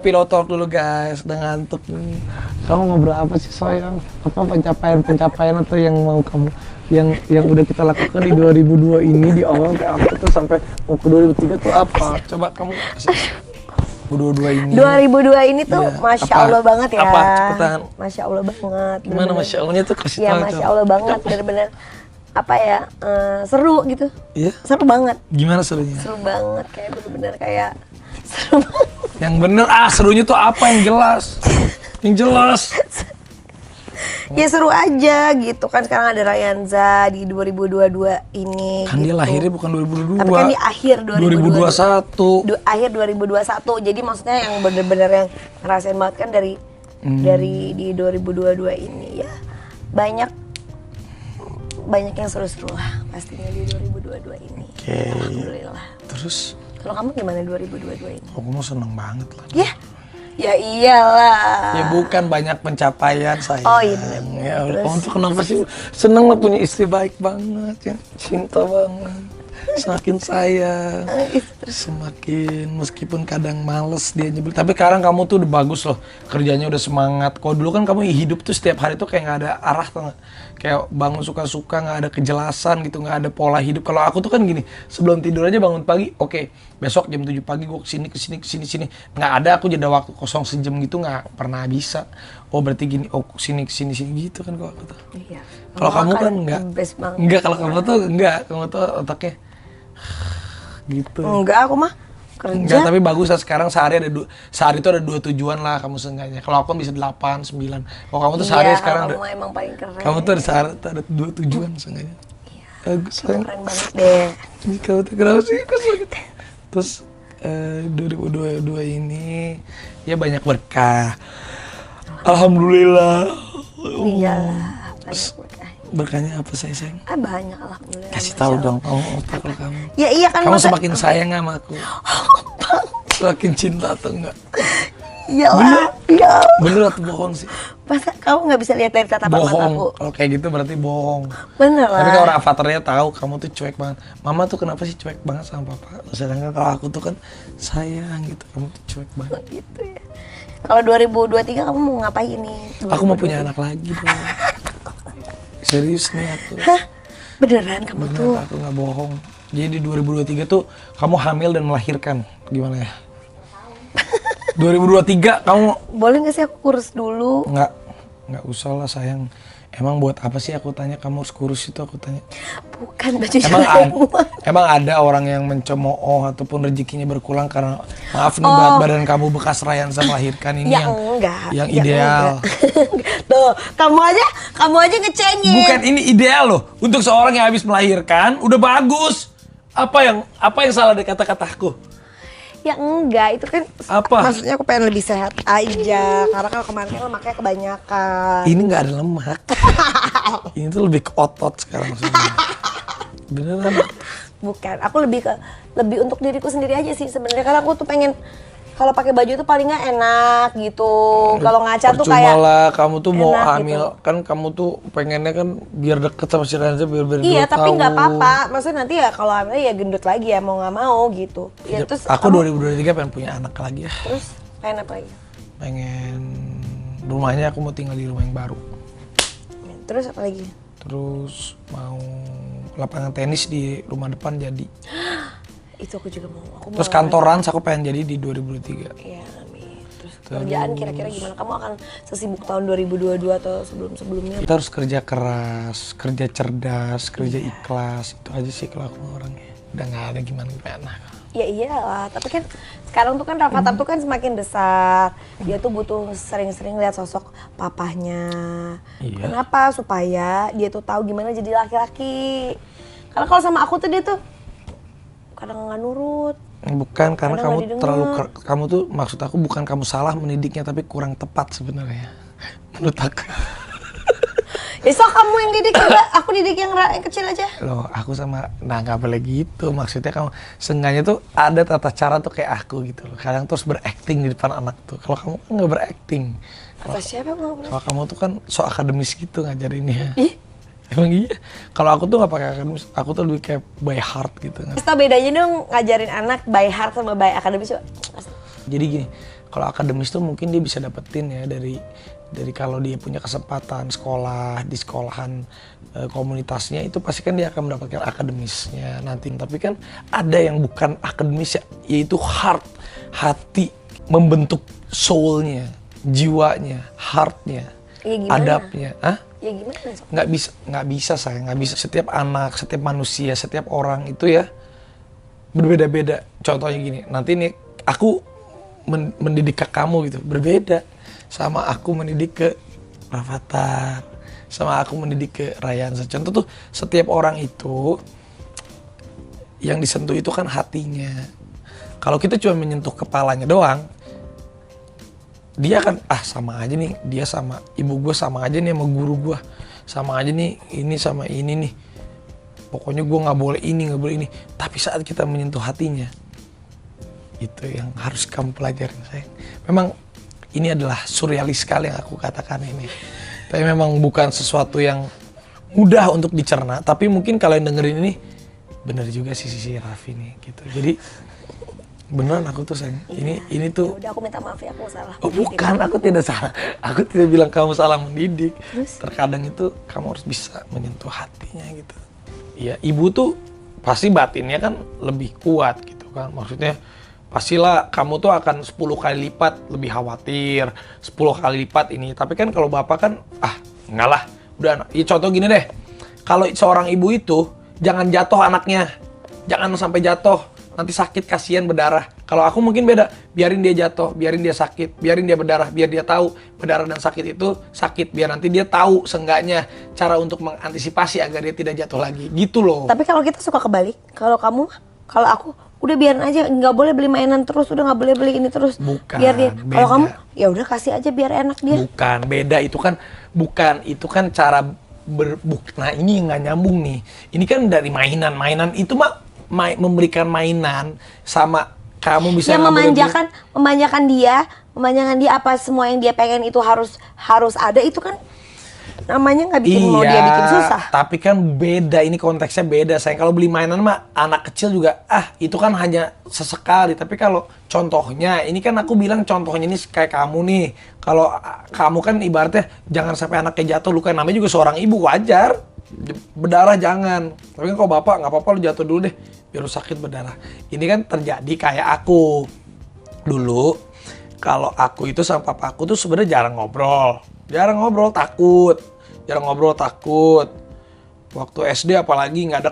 Pilot talk dulu guys, udah ngantuk nih. Kamu ngobrol apa sih sayang? Apa pencapaian atau yang mau kamu yang udah kita lakukan di 2002 ini di awal kayak apa tuh sampai mau ke 2003 tuh apa? Coba kamu kasih. 2002 ini. 2002 ini tuh ya, Masya apa, Allah banget ya. Apa? Cepetan. Masya Allah banget. Gimana Masya Allahnya tuh kasih ya, tahu. Masya Allah banget, bener-bener apa ya, seru gitu. Iya? Seru banget. Gimana serunya? Seru banget, kayak bener-bener kayak seru banget. Yang bener, serunya tuh apa yang jelas? Yang jelas. Ya seru aja gitu kan, sekarang ada Ryanza di 2022 ini. Kan gitu. dia lahirnya bukan 2022. Tapi kan di akhir 2021. Akhir 2021. Jadi maksudnya yang bener-bener yang ngerasain banget kan dari di 2022 ini ya. Banyak yang seru-seru lah pastinya di 2022 ini. Oke. Alhamdulillah. Terus Kalau kamu gimana 2022 ini? aku mau seneng banget lah. Ya iyalah. Ya bukan banyak pencapaian saya. Oh iya benar. Ya Allah, kamu tuh kenapa sih seneng lah punya istri baik banget ya, cinta banget, semakin sayang, semakin meskipun kadang males dia nyebel. Tapi sekarang kamu tuh udah bagus loh, kerjanya udah semangat. Kalau dulu kan kamu hidup tuh setiap hari tuh kayak nggak ada arah tuh, kayak bangun suka-suka nggak ada kejelasan gitu, nggak ada pola hidup. Kalau aku tuh kan gini, sebelum tidur aja bangun pagi, oke, besok jam 7 pagi gue kesini, nggak ada aku jeda waktu kosong sejam gitu, nggak pernah bisa. Oh berarti gini, oh sini gitu kan kalau aku tuh. Iya. Kalau kamu kan enggak, kalau kamu tuh kamu tuh otaknya gitu. Enggak, aku mah kerja. Enggak, tapi bagus lah sekarang sehari itu ada 2 tujuan lah kamu seenggaknya. Kalau aku bisa 8, 9. Kalau kamu tuh sehari sekarang kamu emang paling keren. kamu tuh ada 2 tujuan seenggaknya. Iya. Bagus sayang. Keren banget deh. Ini kamu tuh kenapa sih? Terus 2022 ini ya banyak berkah. Alhamdulillah. Iyalah, banyak berkah. Berkahnya apa sayang? Banyak alhamdulillah. Kasih tahu dong kamu apa kalau kamu. Ya iya kan. Kamu semakin sayang sama aku. Semakin cinta atau enggak? Iyalah. Ya. Bener atau bohong sih? Masa kamu nggak bisa lihat dari tatapan mataku? Bohong. Kalau kayak gitu berarti bohong. Bener lah. Tapi kalau orang avatarnya tahu kamu tuh cuek banget. Mama tuh kenapa sih cuek banget sama papa? Sedangkan kalau aku tuh kan sayang gitu. Kamu tuh cuek banget. Gitu ya. Kalau 2023 kamu mau ngapain nih? Aku mau punya anak lagi dong. Serius nih aku. Hah? Beneran kamu Bener, tuh? aku nggak bohong. Jadi di 2023 tuh kamu hamil dan melahirkan. Gimana ya? 2023 kamu Boleh nggak sih aku kurus dulu? nggak usah lah sayang. Emang buat apa sih aku tanya kamu harus kurus itu, aku tanya. Bukan baju Emang ada orang yang mencemooh ataupun rezekinya berkurang karena maaf nih berat badan kamu bekas Ryanza melahirkan ini ya enggak. yang ideal. Enggak. Tuh, kamu aja ngecengin. Bukan, ini ideal loh untuk seorang yang habis melahirkan udah bagus. Apa yang salah dari kata-kataku? Ya enggak, itu kan Apa? maksudnya aku pengen lebih sehat aja. Karena kalau kemarin kan lemaknya kebanyakan. Ini nggak ada lemak. Ini tuh lebih ke otot sekarang sebenarnya. Beneran. Bukan, aku lebih untuk diriku sendiri aja sih sebenarnya. Karena aku tuh pengen kalau pakai baju itu paling nggak enak gitu. Kalau ngaca tuh kayak lah, kamu tuh mau hamil gitu. kan, kamu tuh pengennya kan biar deket sama si Ryanza biar iya, tapi tahu. nggak apa-apa. Maksudnya nanti ya kalau hamil ya gendut lagi ya, mau nggak mau gitu. Ya, terus aku 2023 pengen punya anak lagi ya. Terus pengen apa lagi? Pengen rumahnya, aku mau tinggal di rumah yang baru. Terus apa lagi? Terus mau lapangan tenis di rumah depan jadi. Itu aku juga mau. Terus kantoran aku pengen jadi di 2023. Iya, amin. Terus kerjaan kira-kira gimana? Kamu akan sesibuk tahun 2022 atau sebelum-sebelumnya? Kita harus kerja keras, kerja cerdas, kerja ikhlas. Itu aja sih kalau aku orangnya. Udah nggak ada gimana. Ya iyalah, tapi kan sekarang tuh kan Rafathar tuh kan semakin besar. Dia tuh butuh sering-sering lihat sosok papahnya. Iya. Kenapa? Supaya dia tuh tahu gimana jadi laki-laki. Karena kalau sama aku tuh dia tuh kadang nggak nurut. Bukan, karena Kadang kamu terlalu kamu tuh, maksud aku bukan kamu salah mendidiknya, tapi kurang tepat sebenarnya. Menurut aku. Ya so kamu yang didik juga, aku didik yang kecil aja. Loh, aku nggak boleh gitu. Maksudnya kamu, seenggaknya tuh ada tata cara tuh kayak aku gitu loh. Kadang terus berakting di depan anak tuh. Kalau kamu kan nggak berakting. Kata siapa kamu? Kalau kamu tuh kan so akademis gitu ngajarinnya. Ih. Emang iya. Kalau aku tuh nggak pakai akademis, aku tuh lebih kayak by heart gitu. Terus tau bedanya dong ngajarin anak by heart sama by akademis. Jadi gini, Kalau akademis tuh mungkin dia bisa dapetin ya dari kalau dia punya kesempatan sekolah di sekolahan komunitasnya, itu pasti kan dia akan mendapatkan akademisnya nanti. Tapi kan ada yang bukan akademis ya, yaitu hati, membentuk soulnya, jiwanya, heartnya, Ya gimana? adabnya. Ya gimana? Sok? Nggak bisa saya, nggak bisa. Setiap anak, setiap manusia, setiap orang itu ya berbeda-beda. Contohnya gini, nanti nih aku mendidik ke kamu gitu, berbeda sama aku mendidik ke Rafathar, sama aku mendidik ke Rayansa. Contoh tuh, setiap orang itu yang disentuh itu kan hatinya. Kalau kita cuma menyentuh kepalanya doang, dia kan sama aja nih, dia sama ibu gue sama aja nih, sama guru gue sama aja nih, ini sama ini nih, pokoknya gue nggak boleh ini, nggak boleh ini. Tapi saat kita menyentuh hatinya, itu yang harus kamu pelajarin, sayang. Memang ini adalah surrealis sekali yang aku katakan ini, tapi memang bukan sesuatu yang mudah untuk dicerna. Tapi mungkin kalau yang dengerin ini bener juga sih si Raffi nih gitu. Jadi beneran aku tuh sayang, ini tuh. Udah, aku minta maaf ya, aku salah. Oh bukan, aku tidak salah. Aku tidak bilang kamu salah mendidik. Terus? Terkadang itu kamu harus bisa menyentuh hatinya gitu. Iya, ibu tuh pasti batinnya kan lebih kuat gitu kan. Maksudnya pastilah kamu tuh akan 10 kali lipat lebih khawatir, 10 kali lipat ini. Tapi kan kalau bapak kan, enggak lah. Udah, ya contoh gini deh. Kalau seorang ibu itu, jangan jatuh anaknya. Jangan sampai jatuh. Nanti sakit, kasihan, berdarah. Kalau aku mungkin beda. Biarin dia jatuh, biarin dia sakit, biarin dia berdarah. Biar dia tahu berdarah dan sakit itu sakit. Biar nanti dia tahu seenggaknya cara untuk mengantisipasi agar dia tidak jatuh lagi. Gitu loh. Tapi kalau kita suka kebalik, kalau aku udah biarin aja, nggak boleh beli mainan terus, udah nggak boleh beli ini terus. Bukan, biar dia. Kalau beda. kamu, ya udah kasih aja biar enak dia. Bukan, beda. Itu kan cara nah ini yang nggak nyambung nih. Ini kan dari mainan itu mah memberikan mainan sama kamu bisa Ya nggak boleh memanjakan dia apa semua yang dia pengen itu harus ada, itu kan namanya nggak bikin mau dia bikin susah. Tapi kan beda, ini konteksnya beda. Saya kalau beli mainan mah anak kecil juga itu kan hanya sesekali. Tapi kalau contohnya, ini kan aku bilang contohnya ini kayak kamu nih. Kalau kamu kan ibaratnya jangan sampai anaknya jatuh luka. Namanya juga seorang ibu, wajar. Berdarah jangan. Tapi kan kalau bapak nggak apa-apa, lu jatuh dulu deh biar lu sakit berdarah. Ini kan terjadi kayak aku dulu. Kalau aku itu sama papa aku tuh sebenarnya jarang ngobrol, takut. Waktu SD apalagi nggak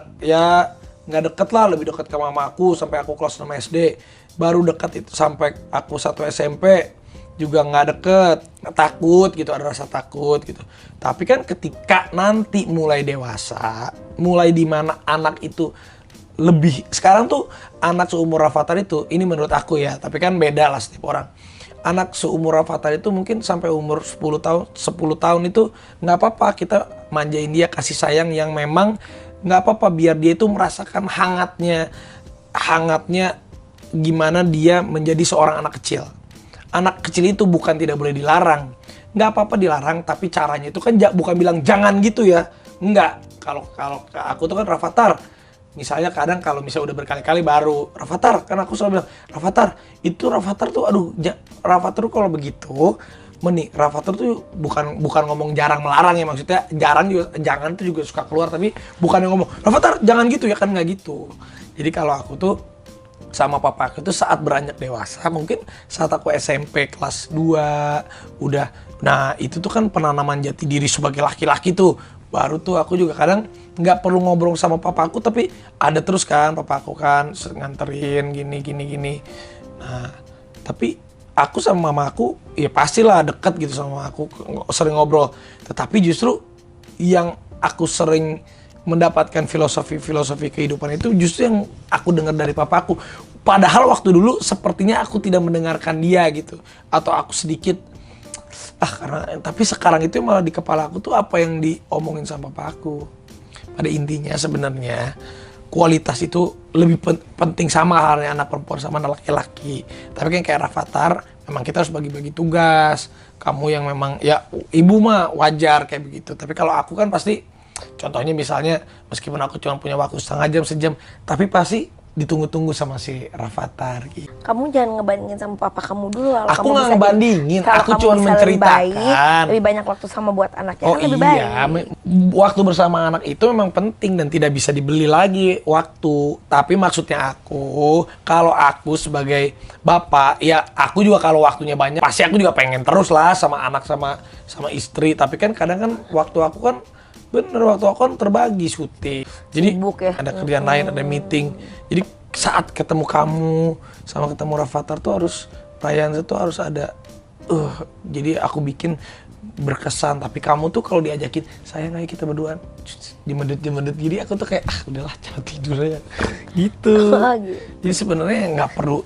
deket lah, lebih deket ke mama aku sampai aku kelas 6 SD. Baru deket itu sampai aku 1 SMP juga nggak deket, takut gitu, ada rasa takut gitu. Tapi kan ketika nanti mulai dewasa, mulai dimana anak itu lebih, sekarang tuh anak seumur Rafathar itu, ini menurut aku ya, tapi kan beda lah setiap orang. Anak seumur Rafathar itu mungkin sampai umur 10 tahun itu nggak apa-apa kita manjain dia, kasih sayang yang memang nggak apa-apa, biar dia itu merasakan hangatnya gimana dia menjadi seorang anak kecil. Anak kecil itu bukan tidak boleh dilarang, nggak apa-apa dilarang, tapi caranya itu kan bukan bilang jangan gitu ya, nggak. Kalau aku tuh kan Rafathar, misalnya kadang kalau misalnya udah berkali-kali baru Rafathar, kan aku selalu bilang Rafathar tuh Rafathar tuh kalau begitu Rafathar tuh bukan ngomong jarang melarang ya, maksudnya jangan tuh juga suka keluar, tapi bukan yang ngomong Rafathar jangan gitu ya, kan nggak gitu. Jadi kalau aku tuh sama papa aku tuh saat beranjak dewasa, mungkin saat aku SMP kelas 2 udah, nah itu tuh kan penanaman jati diri sebagai laki-laki tuh. Baru tuh aku juga kadang nggak perlu ngobrol sama papa aku, tapi ada terus kan papa aku kan nganterin gini. Nah, tapi aku sama mama aku ya pastilah deket gitu sama aku, sering ngobrol. Tetapi justru yang aku sering mendapatkan filosofi kehidupan itu justru yang aku dengar dari papa aku. Padahal waktu dulu sepertinya aku tidak mendengarkan dia gitu, atau aku sedikit tapi sekarang itu malah di kepala aku tuh apa yang diomongin sama papa aku. Pada intinya sebenarnya kualitas itu lebih penting, sama halnya anak perempuan sama anak laki-laki. Tapi kan kayak Rafathar, memang kita harus bagi-bagi tugas. Kamu yang memang ya ibu mah wajar kayak begitu. Tapi kalau aku kan pasti, contohnya misalnya meskipun aku cuma punya waktu setengah jam, sejam, tapi pasti ditunggu-tunggu sama si Rafathar gitu. Kamu jangan ngebandingin sama papa kamu dulu. Kalau Aku kamu nggak bisa ngebandingin, kalau aku kamu cuma bisa menceritakan. lebih banyak waktu sama buat anaknya Oh kan lebih iya, baik. waktu bersama anak itu memang penting dan tidak bisa dibeli lagi waktu. Tapi maksudnya aku, kalau aku sebagai bapak, ya aku juga kalau waktunya banyak, pasti aku juga pengen terus lah sama anak sama istri. Tapi kan kadang kan waktu aku kan waktu aku kan terbagi syuting. Jadi Sibuk ya. ada kerjaan lain, ada meeting. Jadi saat ketemu kamu sama ketemu Rafathar tuh harus perayaan itu harus ada. Jadi aku bikin berkesan. Tapi kamu tuh kalau diajakin, sayang ayo kita berduaan, dimedut jadi aku tuh kayak udahlah jangan tidur aja gitu. Oh, gitu. Jadi sebenarnya nggak perlu.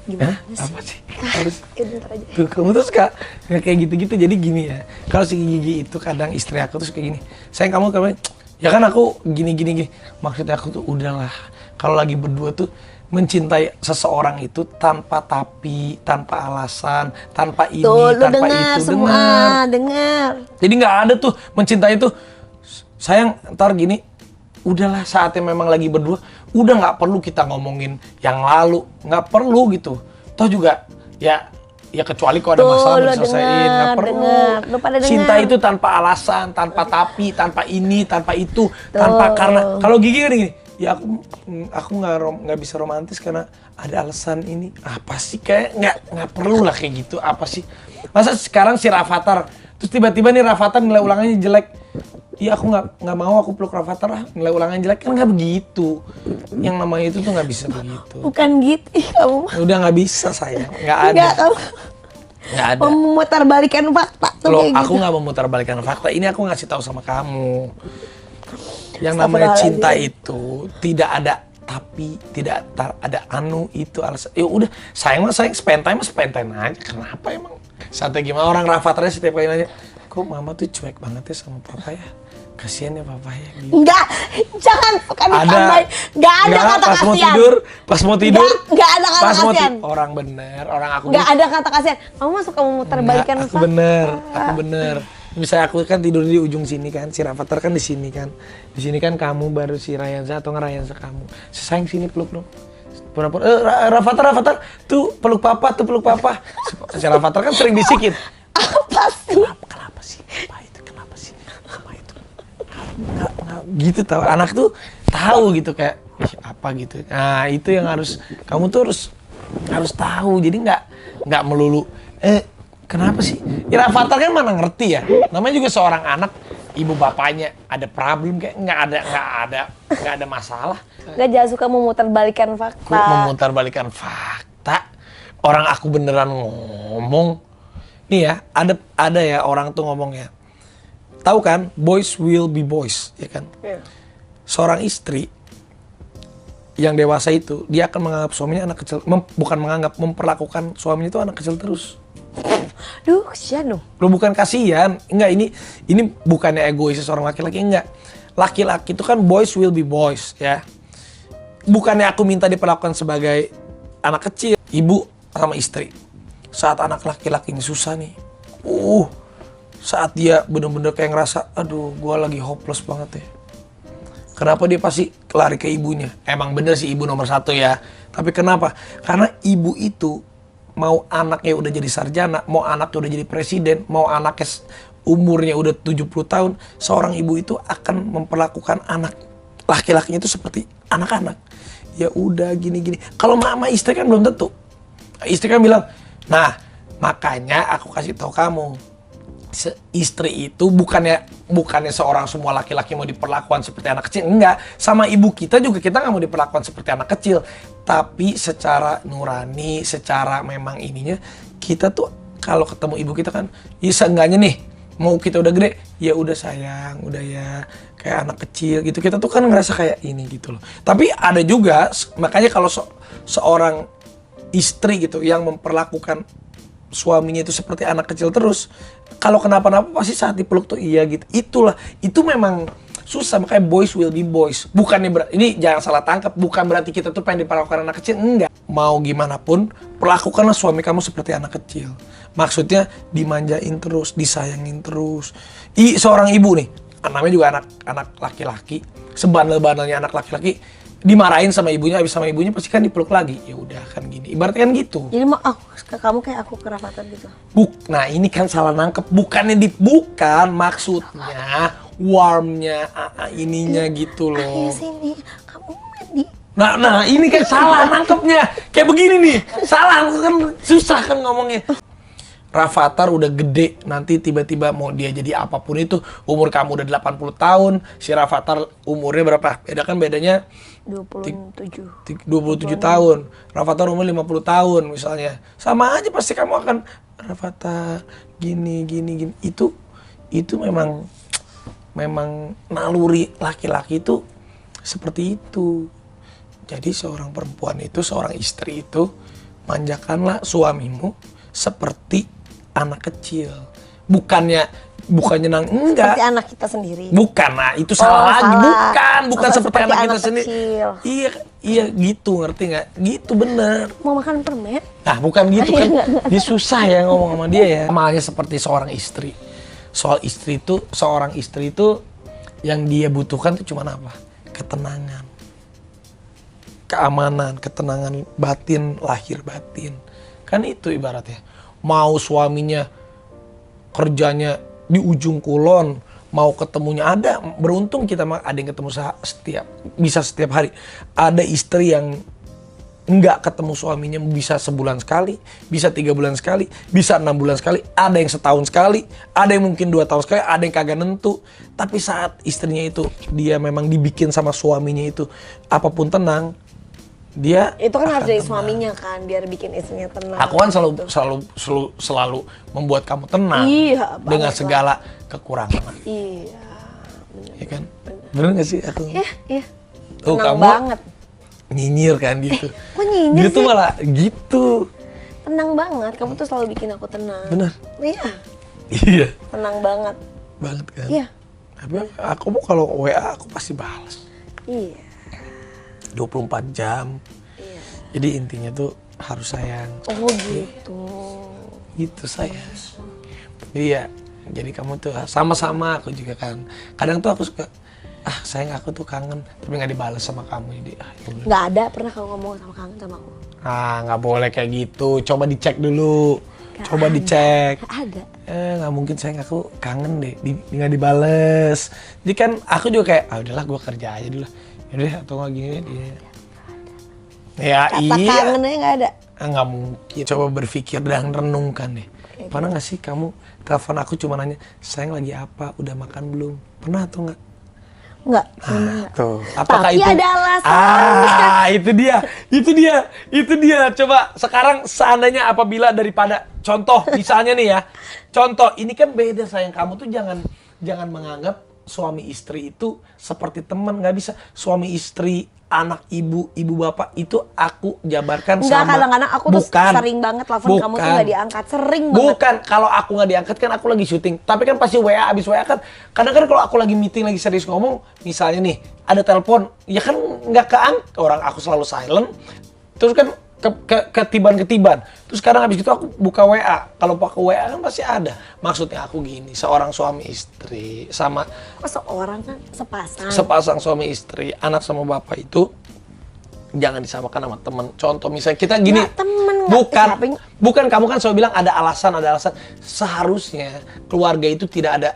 Gimana Hah? Apa sih? Harus Bentar aja. tuh kamu tuh suka nggak kayak gitu-gitu. Jadi gini ya, kalau si Gigi itu kadang istri aku tuh suka gini, sayang kamu ya kan aku gini. Maksudnya aku tuh udahlah, kalau lagi berdua tuh mencintai seseorang itu tanpa tapi, tanpa alasan, tanpa ini, Tuh, lu tanpa dengar itu. semua, dengar. Jadi nggak ada tuh mencintai tuh, sayang ntar gini. Udahlah saatnya memang lagi berdua, udah nggak perlu kita ngomongin yang lalu, nggak perlu gitu. Toh juga ya kecuali kalau ada Tuh, masalah lo diselesain, nggak perlu. dengar. Lu pada Cinta dengar. itu tanpa alasan, tanpa tapi, tanpa ini, tanpa itu, tanpa karena. Kalau Gigi kan gini, ya aku nggak bisa romantis karena ada alasan ini. Apa sih, kayak nggak perlu lah kayak gitu. Apa sih? Masa sekarang si Rafathar terus tiba-tiba nih Rafathar nilai ulangannya jelek. Iya aku nggak mau aku peluk Rafathar lah, nilai ulangan jelek, kan nggak begitu. Yang namanya itu tuh nggak bisa begitu. Bukan gitu kamu. Udah nggak bisa sayang, nggak ada. Enggak, kamu Nggak ada. memutarbalikan fakta tuh Loh, kayak aku gitu. nggak memutarbalikkan fakta. Ini aku ngasih tahu sama kamu. Yang namanya cinta itu tidak ada tapi, tidak ada itu alasan. Ya udah, sayang mah sayang, spend time aja. Kenapa emang? Santai gimana orang Rafatharnya setiap kali nanya, kok mama tuh cuek banget ya sama papa ya? Kasian ya papa ya gitu. Enggak, jangan bukan ditambahin. Enggak ada kata pas mau kasihan. tidur, enggak ada kata kasihan. orang bener, orang aku Enggak ada kata kasihan. Kamu masuk kamu muterbalikan Aku bener. Misalnya aku kan tidur di ujung sini kan, si Rafathar kan di sini kan. Di sini kan kamu baru si Rayansa atau Rayansa kamu. Sayang sini peluk dong. Pura-pura, Rafathar, tuh peluk papa. Si Rafathar kan sering bisikin. Apa sih? Kenapa sih? Kenapa sih? Apa itu? Nggak, gitu tahu. Anak tuh tahu gitu kayak apa gitu. Nah itu yang harus kamu tuh harus tahu. Jadi nggak melulu. Kenapa sih? Ya Rafathar kan mana ngerti ya. Namanya juga seorang anak, ibu bapaknya ada problem kayak nggak ada masalah. Enggak, jangan suka memutarbalikkan fakta. Kok memutarbalikkan fakta? Orang aku beneran ngomong. Nih ya, ada ya orang tuh ngomong ya. Tahu kan, boys will be boys, ya kan? Iya. Seorang istri yang dewasa itu, dia akan menganggap suaminya anak kecil, bukan menganggap, memperlakukan suaminya itu anak kecil terus. Duh, kasihan dong. Lo bukan kasihan, enggak, ini bukannya egois seorang laki-laki, enggak. Laki-laki itu kan boys will be boys, ya. Bukannya aku minta diperlakukan sebagai anak kecil, ibu sama istri. Saat anak laki-laki ini susah nih, saat dia bener-bener kayak ngerasa, aduh gua lagi hopeless banget ya. Kenapa dia pasti lari ke ibunya? Emang bener sih ibu nomor satu ya. Tapi kenapa? Karena ibu itu mau anaknya udah jadi sarjana, mau anaknya udah jadi presiden, mau anaknya umurnya udah 70 tahun, seorang ibu itu akan memperlakukan anak laki-lakinya itu seperti anak-anak. Ya udah gini-gini. Kalau mama istri kan belum tentu. Istri kan bilang, nah makanya aku kasih tahu kamu, istri itu bukannya seorang semua laki-laki mau diperlakukan seperti anak kecil, enggak. Sama ibu kita juga kita nggak mau diperlakukan seperti anak kecil, tapi secara nurani, secara memang ininya kita tuh kalau ketemu ibu kita kan, ya seenggaknya nih mau kita udah gede, ya udah sayang, udah ya kayak anak kecil gitu, kita tuh kan ngerasa kayak ini gitu loh. Tapi ada juga, makanya kalau seorang istri gitu yang memperlakukan suaminya itu seperti anak kecil terus, kalau kenapa-napa pasti saat dipeluk tuh iya gitu. Itu memang susah, makanya boys will be boys. Bukannya ini jangan salah tangkap, bukan berarti kita tuh pengen diperlakukan anak kecil, enggak. Mau gimana pun, perlakukanlah suami kamu seperti anak kecil. Maksudnya dimanjain terus, disayangin terus. Seorang ibu nih, namanya juga anak laki-laki, sebandel-bandelnya anak laki-laki, dimarahin sama ibunya, habis sama ibunya pasti kan dipeluk lagi. Ya udah kan gini. Ibaratnya kan gitu. Jadi mau aku ke kamu kayak aku ke Rafathar gitu. Nah ini kan salah nangkep. Bukan maksudnya warmnya, ininya gitu Ayo loh. sini, kamu mandi. Nah ini kan salah nangkepnya. Kayak begini nih. Salah kan susah kan ngomongnya. Rafathar udah gede, nanti tiba-tiba mau dia jadi apapun itu, umur kamu udah 80 tahun, si Rafathar umurnya berapa? Bedanya 27 tahun. Rafathar umur 50 tahun misalnya. Sama aja pasti kamu akan Rafathar gini. Itu memang naluri laki-laki itu seperti itu. Jadi seorang perempuan itu, seorang istri itu, manjakanlah suamimu seperti anak kecil. Bukannya enggak. seperti anak kita sendiri. Bukan, nah itu salah lagi. Salah. Bukan seperti anak kita sendiri. kecil. Iya gitu, ngerti nggak? Gitu bener. Mau makan permen? Nah bukan gitu kan, dia susah ya ngomong sama dia ya. Malahnya seperti seorang istri. Seorang istri itu yang dia butuhkan tuh cuma apa? Ketenangan. Keamanan, ketenangan batin, lahir batin. Kan itu ibaratnya. Mau suaminya kerjanya di ujung kulon, mau ketemunya ada. Beruntung kita ada yang ketemu bisa setiap hari. Ada istri yang enggak ketemu suaminya bisa sebulan sekali, bisa 3 bulan sekali, bisa 6 bulan sekali, ada yang setahun sekali, ada yang mungkin 2 tahun sekali, ada yang kagak nentu. Tapi saat istrinya itu dia memang dibikin sama suaminya itu apapun tenang, dia Itu kan harus dari tenang. suaminya kan, biar bikin istrinya tenang. Aku kan selalu membuat kamu tenang Iya, banget dengan lah. segala kekurangan. Iya. Ya kan? Bener gak sih aku? Iya. Tuh, Tenang kamu banget. nyinyir kan gitu. Kok nyinyir Dia tuh sih? malah gitu. Tenang banget. Kamu tuh selalu bikin aku tenang. Bener. Iya. Iya. Tenang banget. Banget kan? Iya. Tapi aku mau kalau WA aku pasti balas. Iya. 24 jam. Iya. Jadi intinya tuh harus sayang. Oh gitu. Gitu sayang. Iya. Jadi kamu tuh sama-sama, aku juga kan. Kadang tuh aku suka, sayang aku tuh kangen, tapi nggak dibalas sama kamu. Jadi ya udah. Nggak ada pernah kamu ngomong sama kangen sama aku. Nggak boleh kayak gitu. Coba dicek dulu. Coba dicek. Nggak ada. Nggak mungkin sayang, aku kangen deh. Nggak dibales. Jadi kan aku juga kayak, udahlah gue kerja aja dulu. Yaudah, atau nggak gini dia. Ya Kata iya. kangennya nggak ada. Nggak mungkin. Coba berpikir dan renungkan deh. Pernah nggak sih kamu telepon aku cuma nanya, sayang lagi apa? Udah makan belum? Pernah atau nggak? Nggak. Tuh. Apakah Tapi itu? ada alasan. Itu dia. Coba sekarang seandainya apabila daripada contoh misalnya nih ya. Contoh, ini kan beda sayang, kamu tuh jangan menganggap suami istri itu seperti teman, nggak bisa. Suami istri, anak ibu bapak itu aku jabarkan Nggak, sama. kadang-kadang aku tuh sering banget telepon kamu tuh nggak diangkat. Sering banget. Bukan, kalau aku nggak diangkat kan aku lagi syuting. Tapi kan pasti WA, abis WA kan. Kadang kan kalau aku lagi meeting, lagi serius ngomong, misalnya nih, ada telepon, ya kan nggak keangkat. Orang aku selalu silent. Terus kan ketiban. Terus sekarang habis itu aku buka WA. Kalau pakai WA kan pasti ada. Maksudnya aku gini, seorang suami istri sama Kok seorang kan sepasang. sepasang suami istri, anak sama bapak itu jangan disamakan sama temen. Contoh misalnya kita gini, Nggak temen, nggak- bukan kamu kan selalu bilang ada alasan. Seharusnya keluarga itu tidak ada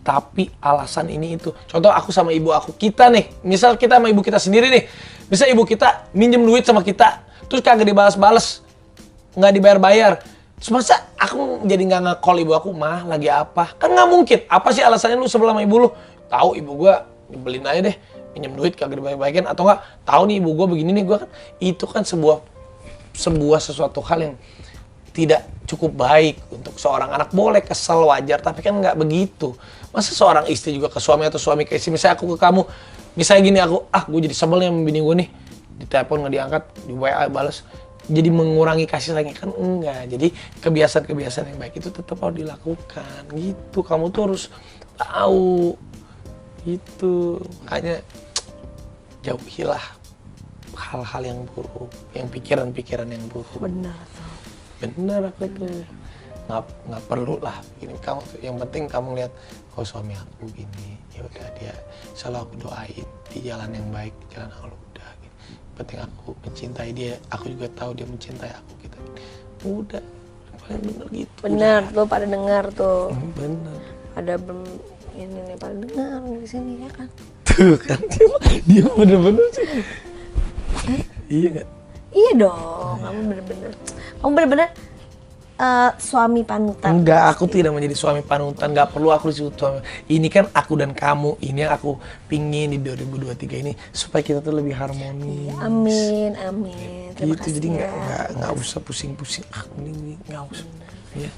tapi alasan ini itu. Contoh aku sama ibu aku, kita nih, misal kita sama ibu kita sendiri nih, bisa ibu kita minjem duit sama kita, terus kagak dibalas-balas, nggak dibayar-bayar. Terus masa aku jadi nggak nge-call ibu aku, mah lagi apa? Kan nggak mungkin. Apa sih alasannya lu sebelah sama ibu lu? Tahu ibu gua nyebelin aja deh, minjem duit kagak dibayar-bayarin, atau nggak tahu nih ibu gua begini nih, gua kan itu kan sebuah sesuatu hal yang tidak cukup baik untuk seorang anak. Boleh kesel, wajar, tapi kan nggak begitu. Masa seorang istri juga ke suami atau suami ke istri, misalnya aku ke kamu, misalnya gini, aku gue jadi sebel nih sama bini gue nih, ditelepon nggak diangkat, di WA balas, jadi mengurangi kasih sayang, kan enggak. Jadi kebiasaan-kebiasaan yang baik itu tetap harus dilakukan gitu. Kamu tuh harus tahu gitu. Makanya jauhilah hal-hal yang buruk, yang pikiran-pikiran yang buruk. Bener aku tuh nggak perlu lah gini. Kamu tuh yang penting kamu lihat, oh suami aku gini, ya udah dia selalu aku doain di jalan yang baik, jalan Allah udah penting aku mencintai dia, aku juga tahu dia mencintai aku gitu. Udah paling bener gitu. Bener tuh pada dengar tuh. Bener. Ada ini nih pada dengar di sini ya kan. Tuh kan dia bener-bener sih. Iya nggak? Iya dong, kamu bener-bener suami panutan. Enggak, aku tidak menjadi suami panutan, nggak perlu aku disebut suami. Ini kan aku dan kamu, ini yang aku pingin di 2023 ini supaya kita tuh lebih harmonis. Amin. Terima Gitu, kasih jadi ya. nggak usah pusing-pusing. Ini nggak usah. Ya.